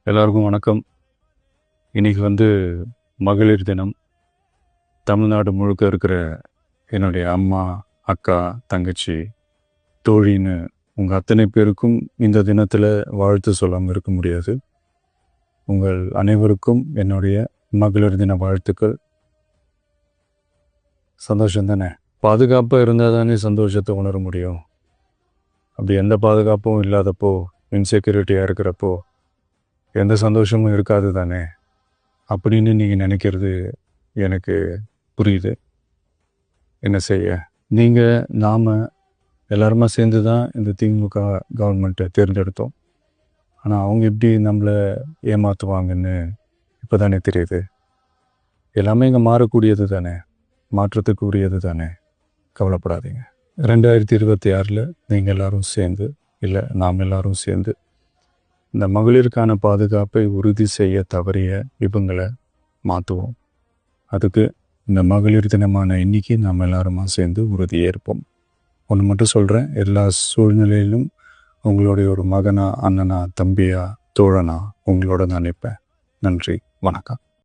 எல்லாருக்கும் வணக்கம். இன்னைக்கு மகளிர் தினம். தமிழ்நாடு முழுக்க இருக்கிற என்னுடைய அம்மா, அக்கா, தங்கச்சி, தோழின்னு உங்கள் அத்தனை பேருக்கும் இந்த தினத்தில் வாழ்த்து சொல்லாமல் இருக்க முடியாது. உங்கள் அனைவருக்கும் என்னுடைய மகளிர் தின வாழ்த்துக்கள். சந்தோஷம் தானே? பாதுகாப்பாக இருந்தால் தானே சந்தோஷத்தை உணர முடியும். அப்படி எந்த பாதுகாப்பும் இல்லாதப்போ, இன்செக்யூரிட்டியாக இருக்கிறப்போ எந்த சந்தோஷமும் இருக்காது தானே அப்படின்னு நீங்கள் நினைக்கிறது எனக்கு புரியுது. என்ன செய்ய, நாம் எல்லாருமா சேர்ந்து தான் இந்த திமுக கவர்மெண்ட்டை தேர்ந்தெடுத்தோம். ஆனால் அவங்க எப்படி நம்மளை ஏமாற்றுவாங்கன்னு இப்போ தானே தெரியுது. எல்லாமே இங்கே மாறக்கூடியது தானே, மாற்றத்துக்கு உரியது தானே. கவலைப்படாதீங்க. 2026 நீங்கள் எல்லாரும் சேர்ந்து, இல்லை நாம் எல்லாரும் சேர்ந்து இந்த மகளிருக்கான பாதுகாப்பை உறுதி செய்ய தவறிய இவங்களை மாற்றுவோம். அதுக்கு இந்த மகளிர் தினமான இன்னைக்கு நாம் எல்லாருமா சேர்ந்து உறுதியேற்போம். ஒன்று மட்டும் சொல்கிறேன், எல்லா சூழ்நிலையிலும் உங்களுடைய ஒரு மகனா, அண்ணனா, தம்பியா, தோழனா உங்களோட நான் நிற்பேன். நன்றி, வணக்கம்.